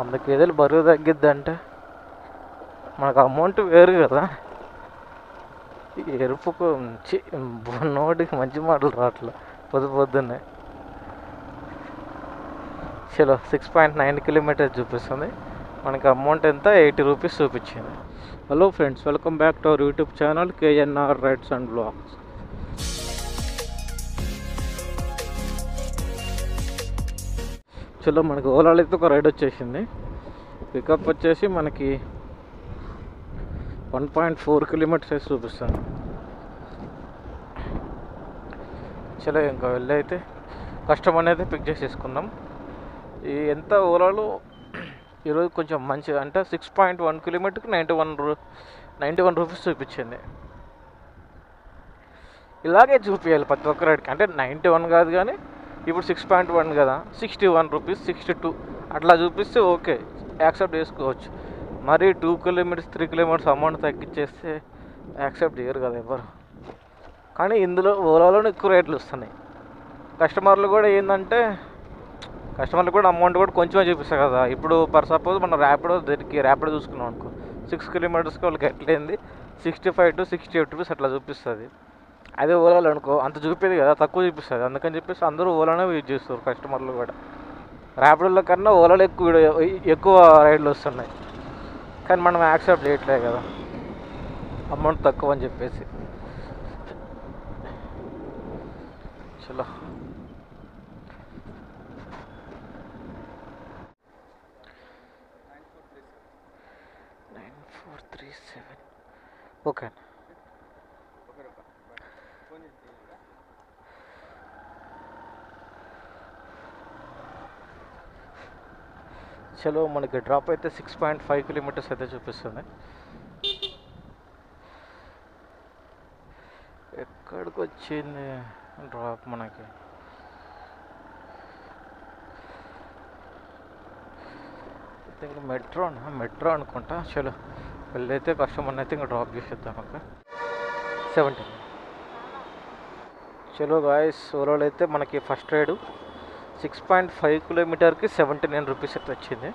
100 కేజీలు బరువు తగ్గిద్ది అంటే మనకు అమౌంట్ వేరు కదా. ఎరుపుకు నోటికి మంచి మాటలు రావట్లే పొద్దున్నే. చలో 6.9 కిలోమీటర్స్ చూపిస్తుంది. మనకి అమౌంట్ ఎంత 80 రూపీస్ చూపించింది. Hello friends, welcome back to our YouTube channel KNR rides and vlogs. చలో మనకి ఓలాలో అయితే ఒక రైడ్ వచ్చేసింది. పికప్ వచ్చేసి మనకి 1.4 కిలోమీటర్స్ చూపిస్తుంది. చలో ఇంకా వెళ్ళి అయితే కస్టమర్ని అయితే పిక్ చేసేసుకుందాం. ఈ ఎంత ఓలాలో ఈరోజు కొంచెం మంచిగా అంటే 6.1 కిలోమీటర్కి 91 రూపీస్ చూపించింది. ఇలాగే చూపించాలి ప్రతి ఒక్క రైడ్కి. అంటే 91 కాదు కానీ ఇప్పుడు 6.1 కదా, 61 రూపీస్, 62 అట్లా చూపిస్తే ఓకే, యాక్సెప్ట్ చేసుకోవచ్చు. మరి 2 కిలోమీటర్స్ 3 కిలోమీటర్స్ అమౌంట్ తగ్గించేస్తే యాక్సెప్ట్ చేయరు కదా ఎవరు. కానీ ఇందులో ఓలాలోనే ఎక్కువ రేట్లు వస్తున్నాయి. కస్టమర్లు కూడా ఏంటంటే కస్టమర్లు కూడా అమౌంట్ కూడా కొంచెమే చూపిస్తారు కదా. ఇప్పుడు ఫర్ సపోజ్ మనం ర్యాపిడో చూసుకున్నాం అనుకో, 6 కిలోమీటర్స్కి వాళ్ళకి ఎట్లయింది 65 to 68 రూపీస్ అట్లా చూపిస్తుంది. అదే ఓలాలో అనుకో అంత చూపేది కదా, తక్కువ చూపిస్తుంది. అందుకని చెప్పేసి అందరూ ఓలానే యూజ్ చేస్తారు కస్టమర్లు కూడా. ర్యాపిడోల కన్నా ఓలాలో ఎక్కువ రైడ్లు వస్తున్నాయి. కానీ మనం యాక్సెప్ట్ చేయట్లేదు కదా, అమౌంట్ తక్కువ అని చెప్పేసి. చలో ఓకే. చలో మనకి డ్రాప్ అయితే 6.5 కిలోమీటర్స్ అయితే చూపిస్తుంది. ఎక్కడికి వచ్చింది డ్రాప్ మనకి? ఇంకా మెట్రో అనుకుంటా. చలో వెళ్ళైతే కస్టమర్ని అయితే ఇంకా డ్రాప్ చేసేద్దాం. ఓకే 17. చలో గాయస్, ఓలాలో అయితే మనకి ఫస్ట్ రైడు 6.5 కిలోమీటర్కి 79 రూపీస్ అయితే వచ్చింది.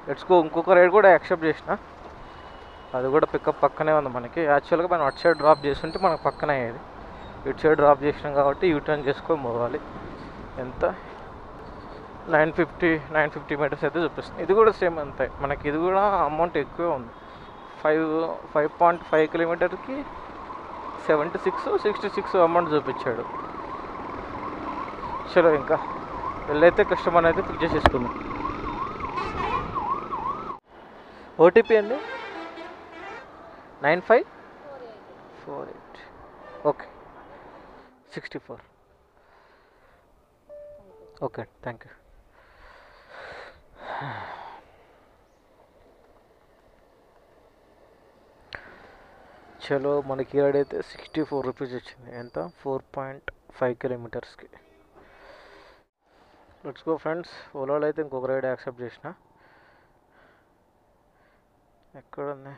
Let's go. ఇంకొక రైడ్ కూడా యాక్సెప్ట్ చేసిన, అది కూడా పికప్ పక్కనే ఉంది మనకి. యాక్చువల్గా మనం అటు సైడ్ డ్రాప్ చేస్తుంటే మనకు పక్కనే అయ్యేది. ఇటు సైడ్ డ్రాప్ చేసినాం కాబట్టి యూటర్న్ చేసుకొని పోవాలి. ఎంత 950 మీటర్స్ అయితే చూపిస్తుంది. ఇది కూడా సేమ్ అంతే మనకి. ఇది కూడా అమౌంట్ ఎక్కువే ఉంది. 5.5 కిలోమీటర్కి 66 అమౌంట్ చూపించాడు. చలో ఇంకా వెళ్ళైతే కస్టమర్ అయితే పిక్ చేసేసుకుందాం. ఓటీపీ అండి 9548. ఓకే 64. Okay, thank you. చలో మనకి ఈ రైడ్ అయితే 64 రూపీస్ వచ్చింది. ఎంత 4.5 కిలోమీటర్స్కి. Let's go friends. ఓలాలో అయితే ఇంకొక రైడ్ యాక్సెప్ట్ చేసిన. ఎక్కడుంది?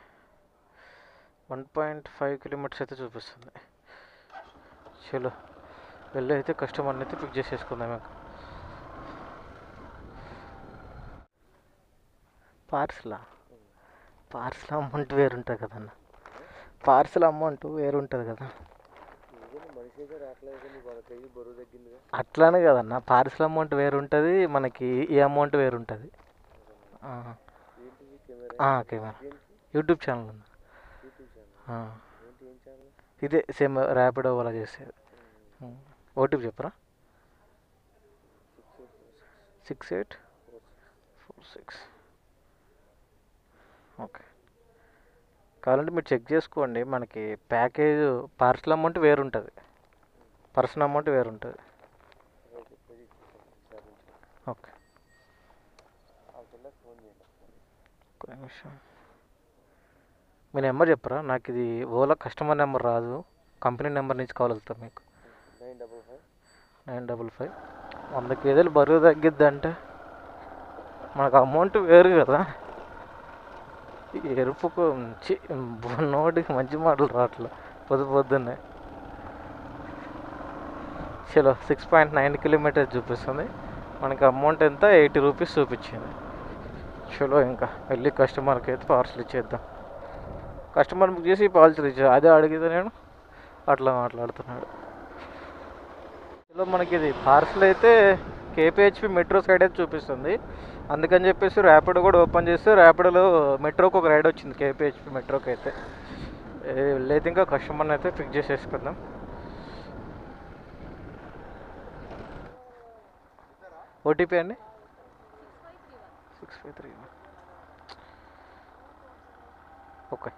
1.5 కిలోమీటర్స్ అయితే చూపిస్తుంది. చలో వెళ్ళి అయితే కస్టమర్ని అయితే పిక్ చేసేసుకుందాం. ఇంకా పార్సల్ అమౌంట్ వేరుంటుంది కదన్న. పార్సల్ అమౌంట్ వేరుంటుంది కదా. అట్లానే కదన్న, పార్సల్ అమౌంట్ వేరుంటుంది, మనకి ఈ అమౌంట్ వేరుంటుంది. కెమెరా యూట్యూబ్ ఛానల్ ఉంది. ఇదే సేమ్ ర్యాపిడో అలా చేసేది. ఓటీపీ చెప్పరా? 6846. ఓకే, కావాలంటే మీరు చెక్ చేసుకోండి. మనకి ప్యాకేజ్ పార్సల్ అమౌంట్ వేరుంటుంది, పర్సన్ అమౌంట్ వేరుంటుంది. ఓకే ఒక్క నిమిషం. మీ నెంబర్ చెప్పరా? నాకు ఇది ఓలా కస్టమర్ నెంబర్ రాదు, కంపెనీ నెంబర్ నుంచి కాల్ వెళ్తాం మీకు. 955. 100 కేజీలు బరువు తగ్గిద్ది అంటే మనకు అమౌంట్ వేరు కదా. ఎరుపుకు నోటికి మంచి మాటలు రావట్లే పొద్దున్నే. చలో 6.9 కిలోమీటర్స్ చూపిస్తుంది. మనకి అమౌంట్ ఎంత 80 రూపీస్ చూపించింది. చలో ఇంకా వెళ్ళి కస్టమర్కి అయితే పార్సల్ ఇచ్చేద్దాం. కస్టమర్ బుక్ చేసి పార్సల్ ఇచ్చాడు, అదే అడిగితే నేను అట్లా మాట్లాడుతున్నాడు. చలో మనకి ఇది పార్సల్ అయితే కేపీహెచ్పి మెట్రో సైడ్ అయితే చూపిస్తుంది. అందుకని చెప్పేసి ర్యాపిడో కూడా ఓపెన్ చేస్తే ర్యాపిడోలో మెట్రోకి ఒక రైడ్ వచ్చింది, కేపీహెచ్పి మెట్రోకి అయితే. వెళ్ళైతే ఇంకా కస్టమర్ని అయితే పిక్ చేసేసుకుందాం. ఓటీపీ అండి 6531. ఓకే.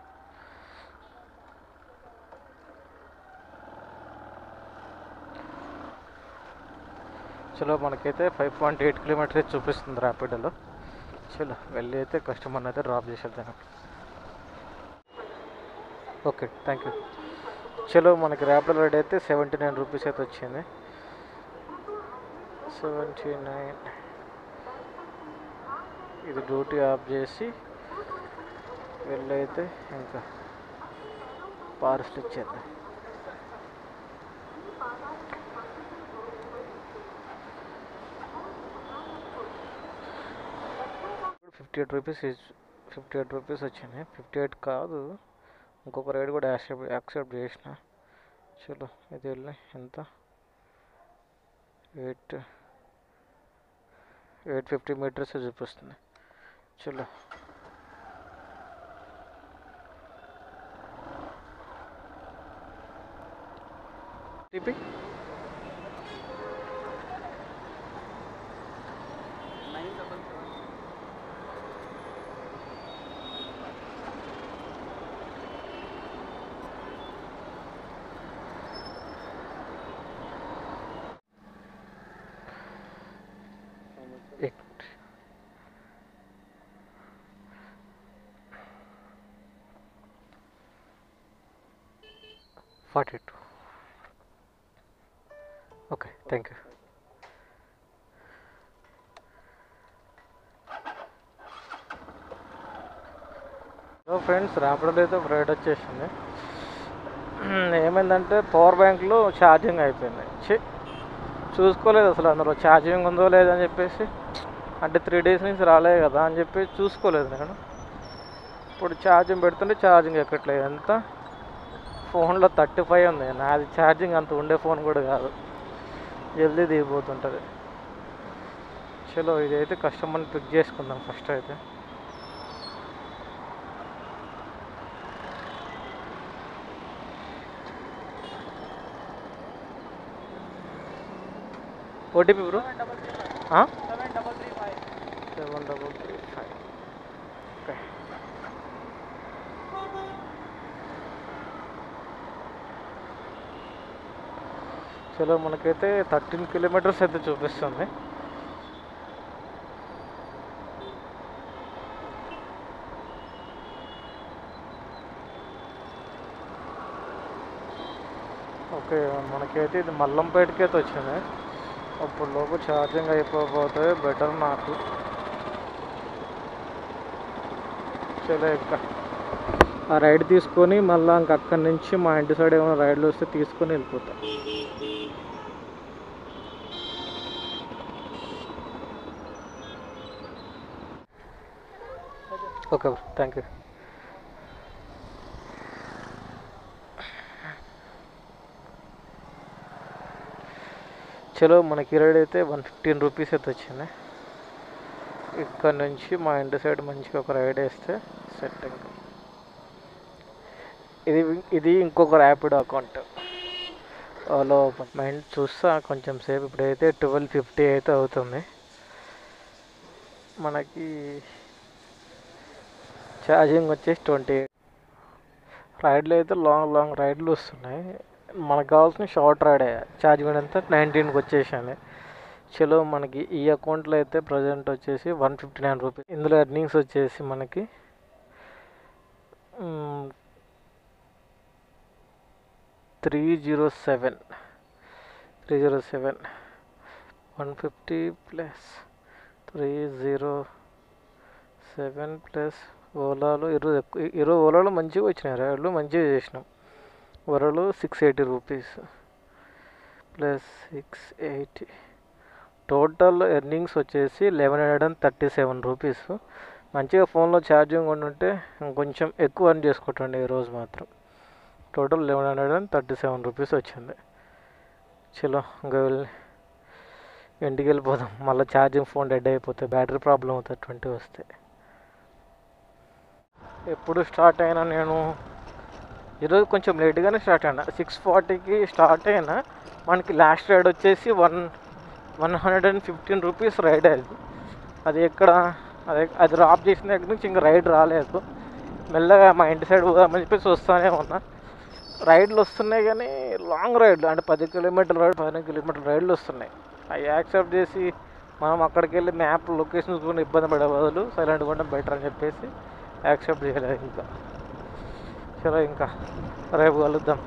చలో మనకైతే 5.8 కిలోమీటర్స్ చూపిస్తుంది ర్యాపిడోలో. చలో వెళ్ళి అయితే కస్టమర్ని అయితే డ్రాప్ చేసేద్దాం. Okay, thank you. చలో మనకి ర్యాపిడో రైడ్ అయితే 79 రూపీస్ అయితే వచ్చింది. 79. ఇది డ్యూటీ ఆఫ్ చేసి వెళ్ళైతే ఇంకా పార్సల్ ఇచ్చేద్దాం. ₹58 వచ్చింది. 58 కాదు, ఇంకొక రైడ్ కూడా యాక్సెప్ట్ చేసిన. చలో ఇది వెళ్ళి ఎంత 850 మీటర్స్ చూపిస్తుంది. చలో TP 42. Okay, thank you. Hello friends, ర్యాపిడోలో అయితే ఒక రైడ్ వచ్చేసింది. ఏమైందంటే పవర్ బ్యాంక్లో ఛార్జింగ్ అయిపోయింది. చూసుకోలేదు అసలు అందులో ఛార్జింగ్ ఉందో లేదని చెప్పేసి. అంటే 3 డేస్ నుంచి రాలేదు కదా అని చెప్పి చూసుకోలేదు నేను. ఇప్పుడు ఛార్జింగ్ పెడుతుంటే ఛార్జింగ్ ఎక్కట్లేదు. ఎంత ఫోన్లో 35 ఉంది, నాది ఛార్జింగ్ అంత ఉండే ఫోన్ కూడా కాదు, జల్దీ దిగిపోతుంటుంది. చలో ఇదైతే కస్టమర్ని పిక్ చేసుకుందాం ఫస్ట్ అయితే. OTP bro 7335. ఓకే. చలో మనకైతే 13 కిలోమీటర్స్ అయితే చూపిస్తుంది. ఓకే, మనకైతే ఇది మల్లంపేటకి అయితే వచ్చింది. అప్పుడు లోపు ఛార్జింగ్ అయిపోతే బెటర్ నాకు. చలో ఇంకా ఆ రైడ్ తీసుకొని మళ్ళీ ఇంక అక్కడి నుంచి మా ఇంటి సైడ్ ఏమైనా రైడ్లు వస్తే తీసుకొని వెళ్ళిపోతా. Okay bro, thank you. చలో మనకి రైడ్ అయితే 115 రూపీస్ అయితే వచ్చింది. ఇక్కడ నుంచి మా ఇంటి సైడ్ మంచిగా ఒక రైడ్ వేస్తే సెట్. ఇంకా ఇది ఇంకొక ర్యాపిడో అకౌంట్ ఓలో మైండ్ చూస్తా కొంచెం సేపు. ఇప్పుడైతే 12:50 అయితే అవుతుంది. మనకి ఛార్జింగ్ వచ్చేసి 28. రైడ్లు అయితే లాంగ్ రైడ్లు వస్తున్నాయి. మనకు కావాల్సిన షార్ట్ రైడే. ఛార్జింగ్ అంతా 19కి వచ్చేసాను. చలో మనకి ఈ అకౌంట్లో అయితే ప్రజెంట్ వచ్చేసి 159 రూపీస్. ఇందులో ఎర్నింగ్స్ వచ్చేసి మనకి 307 150 ప్లస్ 307 ప్లస్ ఓలాలో 20 ఓలాలో మంచిగా వచ్చినాయి రైడ్లు, మంచిగా చేసినాం. ఓలాలో 680 రూపీస్ ప్లస్ 680 టోటల్ ఎర్నింగ్స్ వచ్చేసి 1137 రూపీస్. మంచిగా ఫోన్లో ఛార్జింగ్ ఉంటే ఇంకొంచెం ఎక్కువ ఎర్న్ చేసుకోవటండి ఈరోజు మాత్రం. టోటల్ 1137 రూపీస్ వచ్చింది. చలో ఇంకా ఇంటికి వెళ్ళిపోదాం. మళ్ళీ ఛార్జింగ్ ఫోన్ డెడ్ అయిపోతే బ్యాటరీ ప్రాబ్లం అవుతుంది 20 వస్తే. ఎప్పుడు స్టార్ట్ అయినా నేను ఈరోజు కొంచెం లేట్గానే స్టార్ట్ అయినా. 6:40కి స్టార్ట్ అయినా. మనకి లాస్ట్ రైడ్ వచ్చేసి 115 రూపీస్ రైడ్ అది ఎక్కడ అది డ్రాప్ చేసిన దగ్గర నుంచి ఇంకా రైడ్ రాలేదు. మెల్లగా మా ఇంటి సైడ్ పోదామని చెప్పేసి వస్తూనే ఉన్నా. రైడ్లు వస్తున్నాయి కానీ లాంగ్ రైడ్లు, అంటే 10 కిలోమీటర్ల రైడ్, 15 కిలోమీటర్ల రైడ్లు వస్తున్నాయి. అవి యాక్సెప్ట్ చేసి మనం అక్కడికి వెళ్ళి మ్యాప్ లొకేషన్ చూసుకుని ఇబ్బంది పడే బదులు సైలెంట్గా ఉండడం బెటర్ అని చెప్పేసి యాక్సెప్ట్ చేయలేదు ఇంకా. చలో ఇంకా రేపు కలుద్దాం.